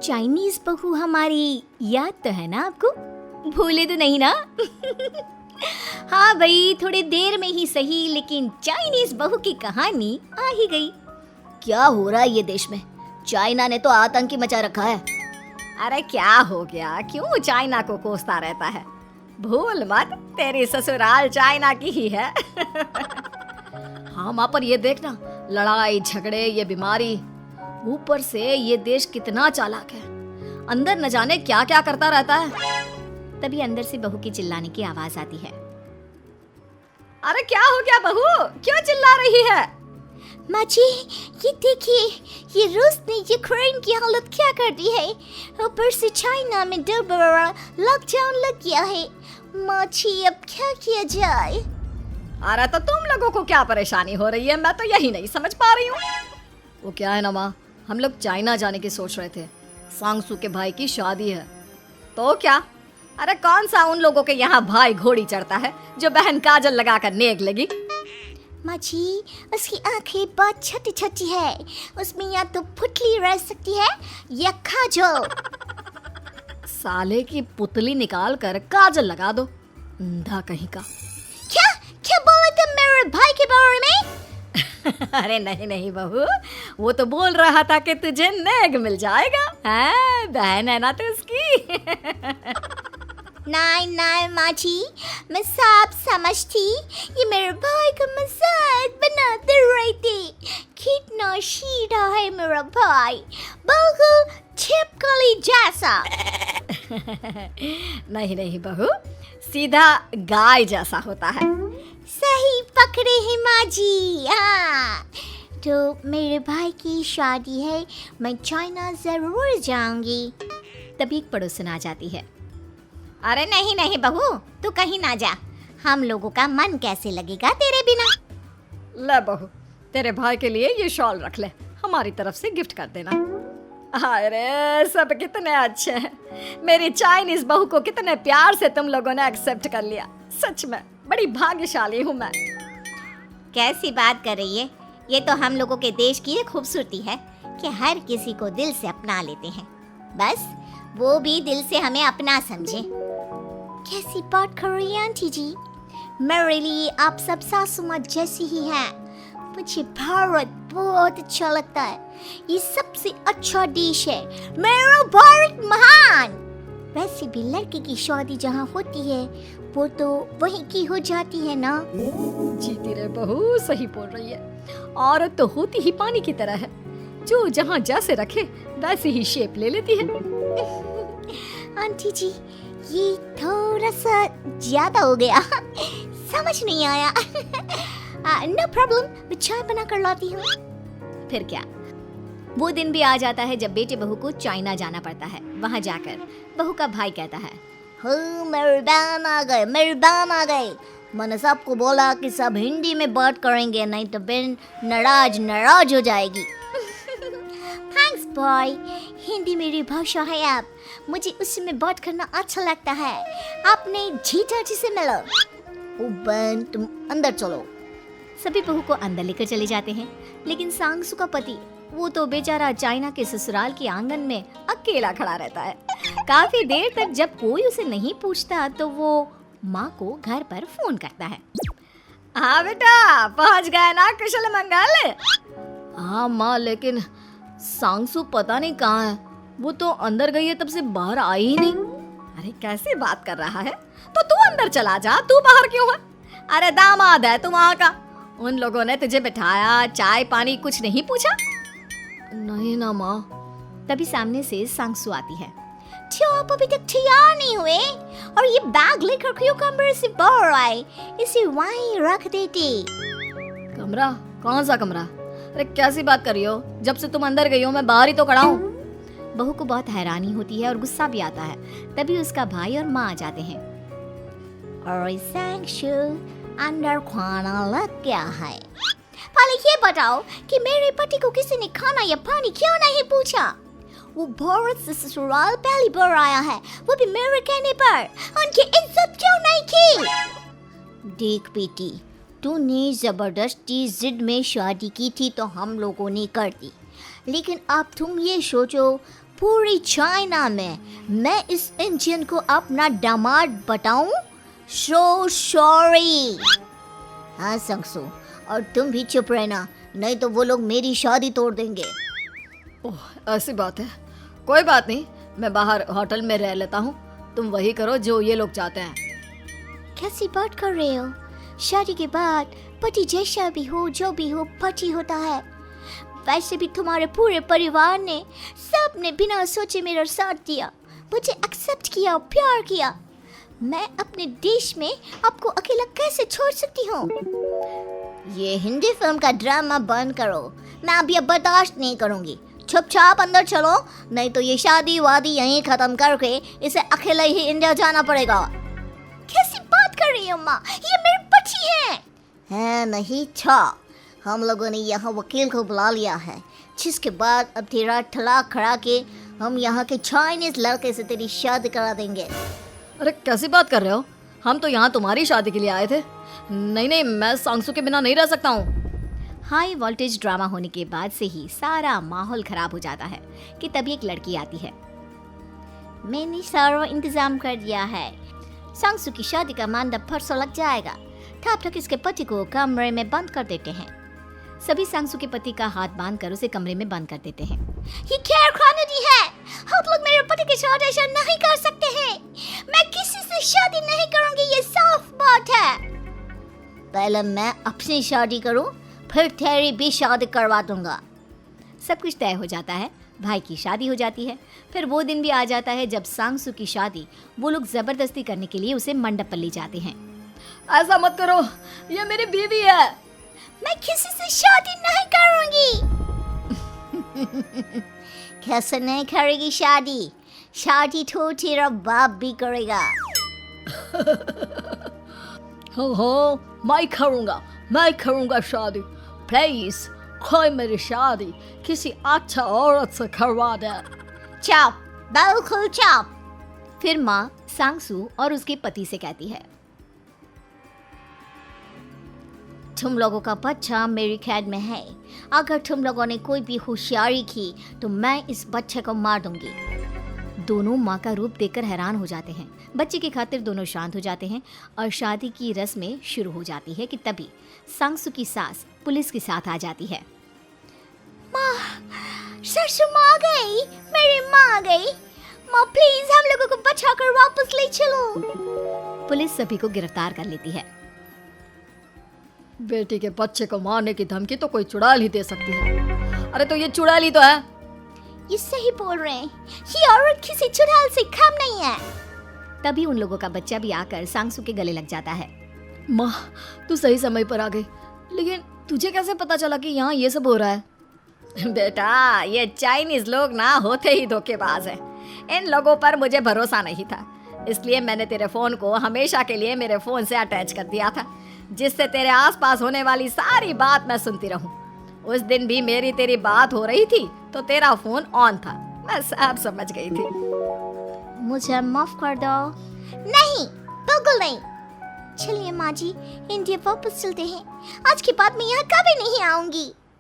Chinese बहू हमारी याद तो है ना आपको? भूले तो नहीं ना? हाँ भाई, थोड़ी देर में ही सही, लेकिन चाइनीज बहू की कहानी आ ही गई। क्या हो रहा है ये देश में? चाइना ने तो आतंकी मचा रखा है। अरे क्या हो गया, क्यों चाइना को कोसता रहता है? भूल मत, तेरी ससुराल चाइना की ही है। हाँ माँ, पर ये देखना, लड़ाई झगड़े, ये बीमारी, ऊपर से ये देश कितना चालाक है, अंदर न जाने क्या क्या करता रहता है। तभी अंदर से बहू की चिल्लाने की आवाज आती है। अरे क्या हो गया बहू, क्यों चिल्ला रही है? माँ जी, ये देखिए, ये रूस ने यूक्रेन की हालत क्या कर दी है। ऊपर से चाइना में दोबारा लॉकडाउन लग गया है। माँ जी, अब क्या किया जाए? अरे तो तुम लोगों को क्या परेशानी हो रही है, मैं तो यही नहीं समझ पा रही हूँ। वो क्या है ना माँ, हम लोग चाइना जाने की सोच रहे थे, सांगसू के भाई की शादी है। तो क्या? अरे कौन सा उन लोगों के यहाँ भाई घोड़ी चढ़ता है जो बहन काजल लगाकर नेक लगी? माँ जी, उसकी आंखें बहुत छोटी छोटी है, उसमें या तो पुतली रह सकती है या काजल। साले की पुतली निकाल कर काजल लगा दो, अंधा कहीं का। क्या क्या बोले तुम मेरे भाई के बारे में? अरे नहीं नहीं बहू, वो तो बोल रहा था कि तुझे नेग मिल जाएगा, हैं? बहन है ना तो उसकी। नहीं नहीं माँ जी, मैं सब समझती, ये मेरे भाई का मजाक बनाते रहते। कितना सीधा है मेरा भाई, बिल्कुल छिपकली जैसा। नहीं नहीं बहू, सीधा गाय जैसा होता है। सही पकड़े हैं माँ जी। हाँ, तो मेरे भाई की शादी है, मैं चाइना जरूर जाऊंगी। तभी एक पड़ोसन आ जाती है। अरे नहीं नहीं बहू, तू कहीं ना जा, हम लोगों का मन कैसे लगेगा तेरे बिना। ले बहू, तेरे भाई के लिए ये शॉल रख ले, हमारी तरफ से गिफ्ट कर देना। अरे सब कितने अच्छे हैं, मेरी चाइनीज बहू को कितने प्यार से तुम लोगों ने एक्सेप्ट कर लिया। सच में बड़ी भाग्यशाली हूँ मैं। कैसी बात कर रही है? ये तो हम लोगों के देश की एक खूबसूरती है कि हर किसी को दिल से अपना लेते हैं, बस वो भी दिल से हमें अपना समझे। कैसी बात कर रही है आंटी जी? मेरे लिए आप सब सासू माँ जैसी ही हैं। मुझे भारत बहुत अच्छा लगता है, ये सबसे अच्छा देश है, मेरा भारत महान। वैसे भी लड़के की शादी जहाँ होती है वो तो वहीं की हो जाती है ना। जीती रे बहू, सही बोल रही है। औरत तो होती ही पानी की तरह है, जो जहाँ जैसे रखे वैसे ही शेप ले लेती है। आंटी जी, ये थोड़ा सा ज्यादा हो गया, समझ नहीं आया। नो प्रॉब्लम, मैं चाय बना कर लाती हूँ। फिर क्या, वो दिन भी आ जाता है जब बेटे बहू को चाइना जाना पड़ता है। वहाँ जाकर बहू का भाई कहता है, मेरे बहन आ गए, मेरे बहन आ गए। मैंने सबको बोला कि सब हिंदी में बात करेंगे, नहीं तो बहन नाराज हो जाएगी। थैंक्स बॉय, हिंदी मेरी भाषा है, आप मुझे उसमें बात करना अच्छा लगता है। आपने जीजा जी से मिलो। ओ बहन, तुम अंदर चलो। सभी बहू को अंदर लेकर चले जाते हैं, लेकिन सांगसू का पति, वो तो बेचारा चाइना के ससुराल के आंगन में अकेला खड़ा रहता है। काफी देर तक जब कोई उसे नहीं पूछता तो वो माँ को घर पर फोन करता है। हाँ बेटा, पहुँच गए ना कुशल मंगल? हाँ माँ, लेकिन सांगसू पता नहीं कहाँ है, वो तो अंदर गई है, तब से बाहर आई ही नहीं। अरे कैसे बात कर रहा है? तो तू अंदर चला जा, तू बाहर क्यों है? अरे दामाद है तू वहाँ का, उन लोगों ने तुझे बिठाया, चाय पानी कुछ नहीं पूछा? नहीं ना माँ। तभी सामने से सांगसू आती है। क्यों आप अभी तक तैयार नहीं हुए? और ये बैग लेकर क्यों कमरे से बाहर आए? इसे वहीं रख देते। कमरा? कौन सा कमरा? अरे कैसी बात कर रही हो, जब से तुम अंदर गई हो मैं बाहर ही तो खड़ा हूँ। बहू को बहुत हैरानी होती है और गुस्सा भी आता है। तभी उसका भाई और माँ आ जाते हैं। अरे सांगसू, अंदर खाना लग गया है। पहले ये बताओ कि मेरे पति को किसी ने खाना या पानी क्यों नहीं पूछा? वो भारत से ससुराल पहली बार आया है, वो भी मेरे कहने पर। उनकी इज्जत क्यों नहीं की? देख बेटी, तूने जबरदस्ती जिद में शादी की थी तो हम लोगों ने कर दी, लेकिन अब तुम ये सोचो, पूरी चाइना में मैं इस इंडियन को अपना दामाद बताऊं? So sorry. हाँ संगसू, और तुम भी चुप रहना, नहीं तो वो लोग मेरी शादी तोड़ देंगे। ओह, ऐसी बात है। कोई बात नहीं, मैं बाहर होटल में रह लेता हूँ, तुम वही करो जो ये लोग चाहते हैं। कैसी बात कर रहे हो? शादी के बाद पति जैसा भी हो, जो भी हो, पति होता है। वैसे भी तुम्हारे पूरे परिवार ने, सबने बिना सोचे मेरा साथ दिया, मुझे एक्सेप्ट किया, प्यार किया। मैं अपने देश में आपको अकेला कैसे छोड़ सकती हूँ? ये हिंदी फिल्म का ड्रामा बंद करो, मैं अभी अब बर्दाश्त नहीं करूँगी। चुपचाप अंदर चलो, नहीं तो ये शादी वादी यहीं खत्म करके इसे अकेले ही इंडिया जाना पड़ेगा। कैसी बात कर रही हो माँ? ये मेरे पति हैं। नहीं था, हम लोगों ने यहाँ वकील को बुला लिया है, जिसके बाद अब तेरा तलाक करा के हम यहाँ के चाइनीज लड़के से तेरी शादी करा देंगे। अरे कैसी बात कर रहे हो? हम तो यहाँ तुम्हारी शादी के लिए आए थे। नहीं, मैं सांगसू के बिना नहीं रह सकता हूँ। हाई वोल्टेज ड्रामा होने के बाद से ही सारा माहौल खराब हो जाता है कि तभी एक लड़की आती है। मैंने सारा इंतजाम कर दिया है, सांगसू की शादी का मंडप परसों लग जाएगा। तब तक इसके पति को कमरे में बंद कर देते हैं। सभी सांगसू के पति का हाथ बांधकर उसे कमरे में बंद कर देते हैं। ये क्या कानूनी है? आप लोग मेरे पति के साथ ऐसा नहीं कर सकते हैं। मैं किसी से शादी नहीं करूंगी, ये साफ बात है। पहले मैं अपनी शादी करूं, फिर तेरी भी शादी करवा दूंगा। सब कुछ तय हो जाता है, भाई की शादी हो जाती है। फिर वो दिन भी आ जाता है जब सांगसू की शादी वो लोग जबरदस्ती करने के लिए उसे मंडप पर ले जाते हैं। ऐसा मत करो, ये मेरी बीवी है। मैं किसी से शादी नहीं करूंगी। कैसे नहीं करेगी शादी? शादी तो तेरा बाप भी करेगा। हो, मैं करूंगा शादी। प्लीज कोई मेरी शादी किसी अच्छा औरत से करवा दे। चुप, बिल्कुल चुप। फिर माँ सांगसू और उसके पति से कहती है, तुम लोगों का बच्चा मेरी कैद में है। अगर तुम लोगों ने कोई भी होशियारी की तो मैं इस बच्चे को मार दूंगी। दोनों माँ का रूप देखकर हैरान हो जाते हैं। बच्चे की खातिर दोनों शांत हो जाते हैं और शादी की रस्में शुरू हो जाती है कि तभी सांगसू की सास पुलिस के साथ आ जाती है। माँ, ससुर माँ आ गई, मेरी माँ आ गई। माँ प्लीज हम लोगों को बचाकर वापस ले चलो। पुलिस सभी को गिरफ्तार कर लेती है। बेटी के बच्चे को मारने की धमकी तो कोई चुड़ैल ही दे सकती है। अरे तो ये चुड़ैल ही तो है। ये सही बोल रहे हैं, ये औरत किसी चुड़ैल से कम नहीं है। तभी उन लोगों का बच्चा भी आकर सांगसू के गले लग जाता है। माँ, तू सही समय पर आ गई, लेकिन तुझे कैसे पता चला कि यहाँ ये सब हो रहा है? बेटा, ये चाइनीज लोग ना होते ही धोखेबाज हैं। इन लोगों पर मुझे भरोसा नहीं था, इसलिए मैंने तेरे फोन को हमेशा के लिए मेरे फोन से अटैच कर दिया था, जिससे तेरे आसपास होने वाली सारी बात मैं सुनती रहूं। उस दिन भी मेरी तेरी बात हो रही थी तो तेरा फोन ऑन था, मैं सब समझ गई थी। मुझे माफ कर दो। नहीं, बिल्कुल नहीं। चलिए माँ जी, इंडिया वापस चलते हैं। आज के बाद मैं यहाँ कभी नहीं आऊंगी।